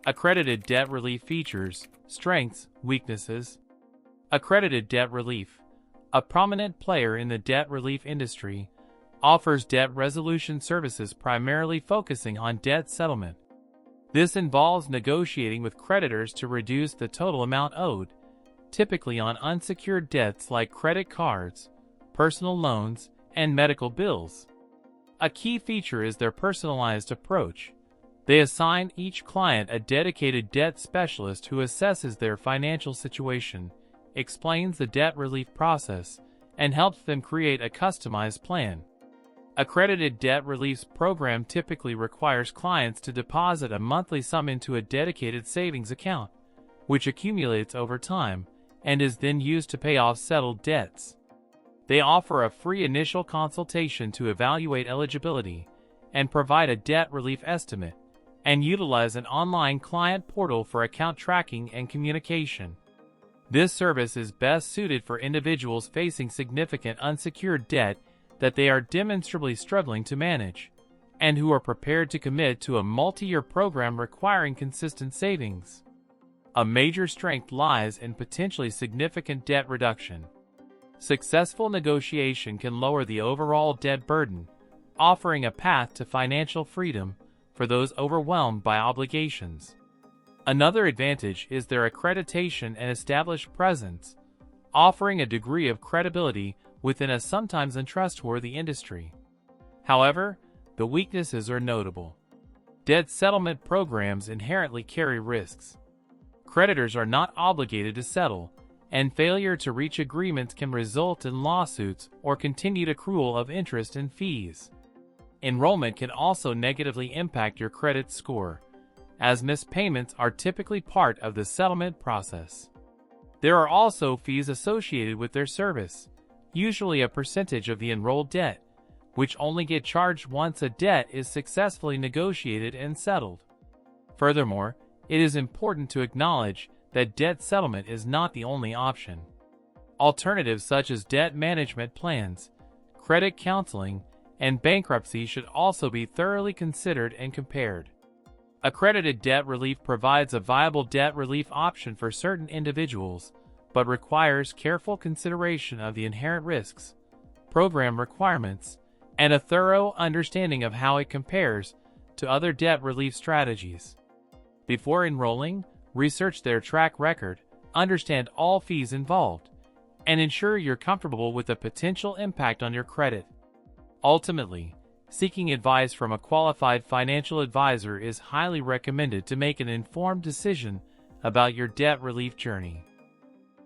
Accredited debt relief features, strengths, weaknesses. Accredited debt relief, a prominent player in the debt relief industry, offers debt resolution services primarily focusing on debt settlement. This involves negotiating with creditors to reduce the total amount owed, typically on unsecured debts like credit cards, personal loans, and medical bills. A key feature is their personalized approach. They assign each client a dedicated debt specialist who assesses their financial situation, explains the debt relief process, and helps them create a customized plan. Accredited debt relief program typically requires clients to deposit a monthly sum into a dedicated savings account, which accumulates over time and is then used to pay off settled debts. They offer a free initial consultation to evaluate eligibility and provide a debt relief estimate, and utilize an online client portal for account tracking and communication. This service is best suited for individuals facing significant unsecured debt that they are demonstrably struggling to manage, and who are prepared to commit to a multi-year program requiring consistent savings. A major strength lies in potentially significant debt reduction. Successful negotiation can lower the overall debt burden, offering a path to financial freedom for those overwhelmed by obligations. Another advantage is their accreditation and established presence, offering a degree of credibility within a sometimes untrustworthy industry. However, the weaknesses are notable. Debt settlement programs inherently carry risks. Creditors are not obligated to settle, and failure to reach agreements can result in lawsuits or continued accrual of interest and fees. Enrollment can also negatively impact your credit score, as missed payments are typically part of the settlement process. There are also fees associated with their service, usually a percentage of the enrolled debt, which only get charged once a debt is successfully negotiated and settled. Furthermore, it is important to acknowledge that debt settlement is not the only option. Alternatives such as debt management plans, credit counseling, and bankruptcy should also be thoroughly considered and compared. Accredited debt relief provides a viable debt relief option for certain individuals, but requires careful consideration of the inherent risks, program requirements, and a thorough understanding of how it compares to other debt relief strategies. Before enrolling, research their track record, understand all fees involved, and ensure you're comfortable with the potential impact on your credit. Ultimately, seeking advice from a qualified financial advisor is highly recommended to make an informed decision about your debt relief journey.